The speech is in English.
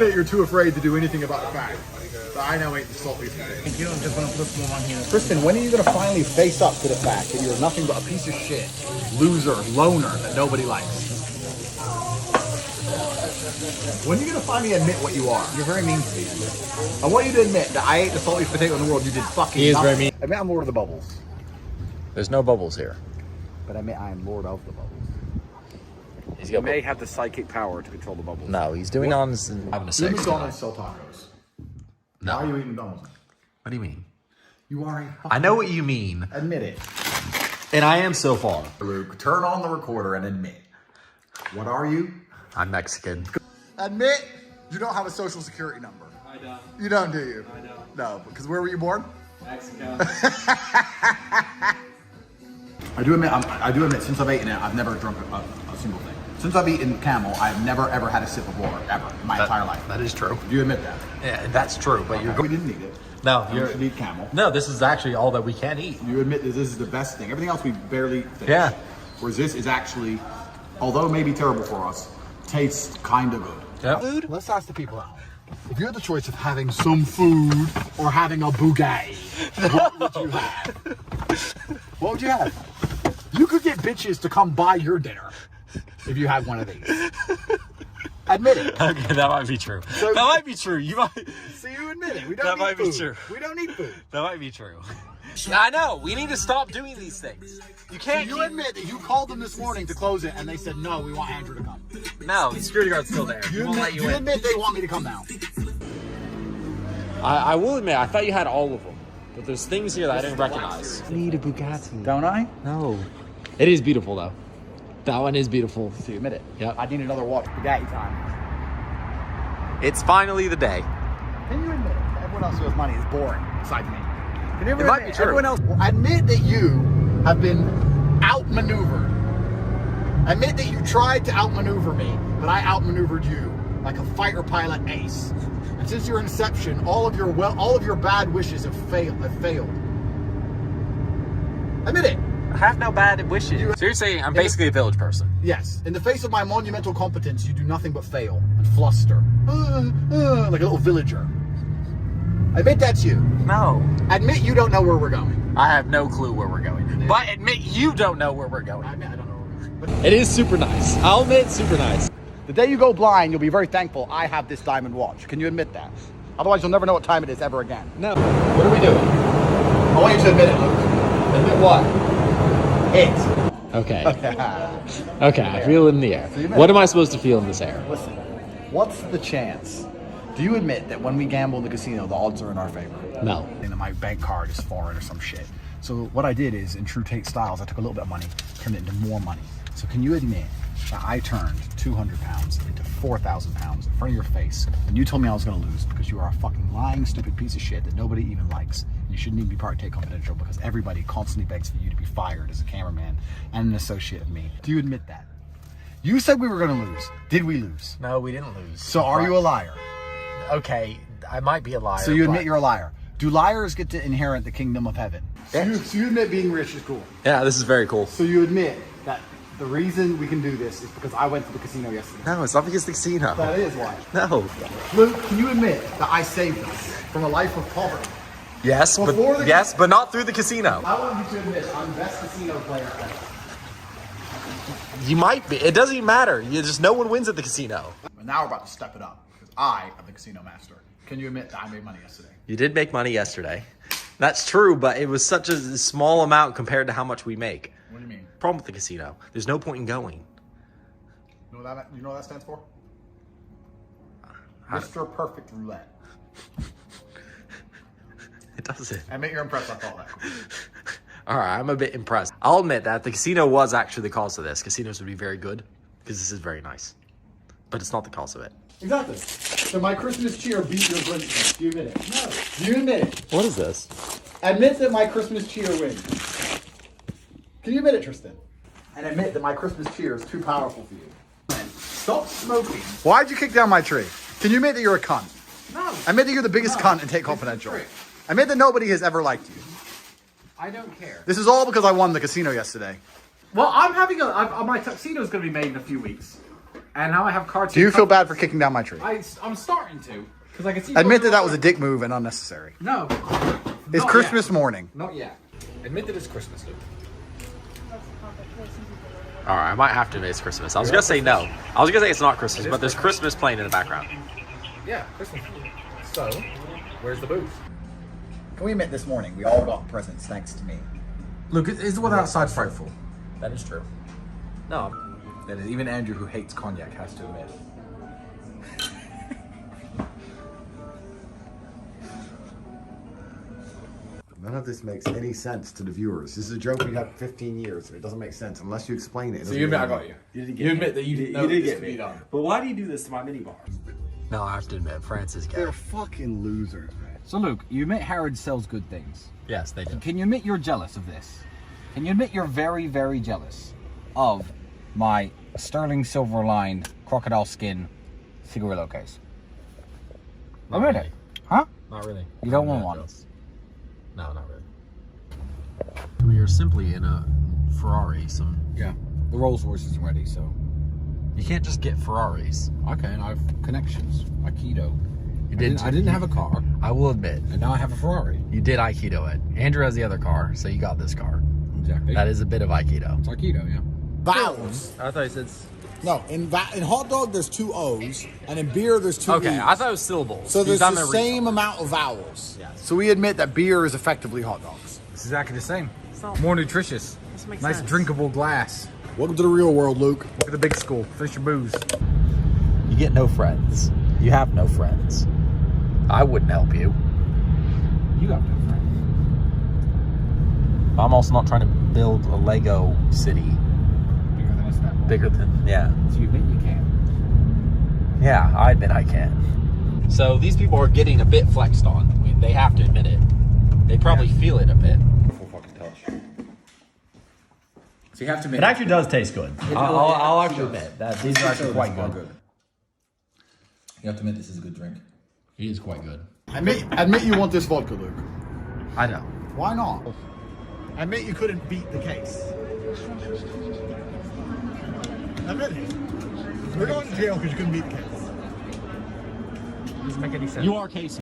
admit you're too afraid to do anything about the fact that I now ain't the saltiest thing. You don't just want to put more on here. Kristen, when are you going to finally face up to the fact that you're nothing but a piece of shit, loser, loner that nobody likes? When are you going to finally admit what you are? You're very mean to me. I want you to admit that I ate the saltiest potato in the world. You did fucking He is nothing. very mean. Admit I'm Lord of the Bubbles. There's no bubbles here. But admit I am Lord of the Bubbles. He's You got may have the psychic power to control the bubbles. No, he's doing on his having a Do sex. McDonald's sell tacos? No. Why are you eating McDonald's? What do you mean? You are a I know what you mean. Admit it. And I am so far. Luke, turn on the recorder and admit. What are you? I'm Mexican. Admit you don't have a social security number. I don't. You don't, do you? I don't. No, because where were you born? Mexico. I do admit, since I've eaten it, I've never drunk a single thing. Since I've eaten Camel, I've never ever had a sip of water, ever, in my entire life. That is true. Do you admit that? Yeah, that's true. But We didn't eat it. No, We should eat Camel. No, this is actually all that we can eat. You admit that this is the best thing. Everything else we barely finish. Yeah. Whereas this is actually, although it may be terrible for us, tastes kind of good. Yep. Food? Let's ask the people out. If you had the choice of having some food or having a bouquet, what would you have? What would you have? You could get bitches to come buy your dinner if you had one of these. Admit it. Okay, that might be true. So- that might be true. You might. See, you admit it. We don't That need might be food. true. We don't need food. That might be true. I know. We need to stop doing these things. You can't. You admit that you called them this morning to close it and they said, no, we want Andrew to come. No, the security guard's still there. You Won't admit, let you in. admit they want me to come now. I will admit, I thought you had all of them, but there's things here that I didn't recognize. I need a Bugatti. Don't I? No. It is beautiful though. That one is beautiful. So you admit it. Yep. I need another watch. Bugatti time. It's finally the day. Can you admit it? Everyone else who has money is boring besides me. Can you ever It might admit be true. Everyone else. Admit that you have been outmaneuvered. Admit that you tried to outmaneuver me, but I outmaneuvered you like a fighter pilot ace. And since your inception, all of your bad wishes have failed. Admit it. I have no bad wishes. So you're saying I'm basically a village person? Yes. In the face of my monumental competence, you do nothing but fail and fluster. Like a little villager. Admit that's you. No. Admit you don't know where we're going. I have no clue where we're going. But admit you don't know where we're going. I admit I don't know where we're going. It is super nice. I'll admit it's super nice. The day you go blind, you'll be very thankful I have this diamond watch. Can you admit that? Otherwise, you'll never know what time it is ever again. No. What are we doing? I want you to admit it, Luke. Admit what? It. Okay. Okay, I feel it in the air. What am I supposed to feel in this air? Listen, what's the chance? Do you admit that when we gamble in the casino, the odds are in our favor? No. And that my bank card is foreign or some shit. So what I did is, in true Tate styles, I took a little bit of money, turned it into more money. So can you admit that I turned 200 pounds into 4,000 pounds in front of your face, and you told me I was going to lose because you are a fucking lying, stupid piece of shit that nobody even likes, and you shouldn't even be part of Tate Confidential because everybody constantly begs for you to be fired as a cameraman and an associate of me. Do you admit that? You said we were going to lose. Did we lose? No, we didn't lose. So are you a liar? Okay, I might be a liar. So you admit you're a liar. Do liars get to inherit the kingdom of heaven? So you admit being rich is cool. Yeah, this is very cool. So you admit that the reason we can do this is because I went to the casino yesterday. No, it's not because the casino. That is why. No. Luke, can you admit that I saved us from a life of poverty? Yes, but not through the casino. I want you to admit I'm the best casino player ever. You might be. It doesn't even matter. Just no one wins at the casino. But now we're about to step it up because I am the casino master. Can you admit that I made money yesterday? You did make money yesterday. That's true, but it was such a small amount compared to how much we make. What do you mean? Problem with the casino. There's no point in going. You know what that stands for? Mr. Perfect Roulette. It doesn't. Admit you're impressed I thought that. All right, I'm a bit impressed. I'll admit that the casino was actually the cause of this. Casinos would be very good because this is very nice. But it's not the cause of it. Exactly. So my Christmas cheer beat your Grinch. Do you admit it? No. Do you admit it? What is this? Admit that my Christmas cheer wins. Can you admit it, Tristan? And admit that my Christmas cheer is too powerful for you. Stop smoking. Why'd you kick down my tree? Can you admit that you're a cunt? No. Admit that you're the biggest cunt in Tate Confidential. Admit that nobody has ever liked you. I don't care. This is all because I won the casino yesterday. Well, I'm having my tuxedo is going to be made in a few weeks. and now I have cartoon. Do you feel bad for kicking down my tree? I'm starting to, because I can see. Admit that was a dick move and unnecessary. No. It's Not Christmas yet. morning. Not yet. Admit that it's Christmas, Luke. All right, I might have to admit it's Christmas. I was gonna say no. I was gonna say it's not Christmas, but there's Christmas playing in the background. Yeah, Christmas. So, where's the booth? Can we admit this morning we all got presents thanks to me? Luke, is the weather outside frightful? That is true. No, That is, even Andrew, who hates cognac, has to admit. None of this makes any sense to the viewers. This is a joke we had 15 years, and it doesn't make sense unless you explain it. So you admit I got you. You did get you admit that you did. You did get me. But why do you do this to my mini bar? no, I have to admit France is gay. They're fucking losers, man. So Luke, you admit Harrods sells good things. Yes, they do. Can you admit you're jealous of this? Can you admit you're very, very jealous of my sterling silver lined crocodile skin cigarillo case? Admit it. Huh? Not really. You don't want one? No, not really. We are simply in a Ferrari. Yeah. The Rolls Royce is ready, so. You can't just get Ferraris. Okay, and I have connections. Aikido. You did. I didn't have a car, I will admit, and now I have a Ferrari. you did Aikido it. Andrew has the other car, so you got this car. Exactly. That is a bit of Aikido. It's Aikido, yeah. Vowels. I thought you said. No, in hot dog there's 2 O's, and in beer there's 2 Okay, E's. I thought it was syllables. So He's there's done the their same amount of vowels. So we admit that beer is effectively hot dogs. It's exactly the same. not- More nutritious. makes Nice sense. drinkable glass. Welcome to the real world, Luke. Look at the big school. Finish your booze. You get no friends. You have no friends. I wouldn't help you. You have no friends. I'm also not trying to build a Lego city Bigger than a snap. bigger than, yeah. So you admit you can. Yeah, I admit I can. So these people are getting a bit flexed on. I mean, they have to admit it. They probably feel it a bit. Full fucking touch. So you have to admit. It actually does taste good. I'll actually admit that these are actually quite good. You have to admit this is a good drink. It is quite good. Admit you want this vodka, Luke. I know. Why not? Admit you couldn't beat the case. Admit it. We're going to jail because you couldn't beat the case. Doesn't make any sense. You are Casey.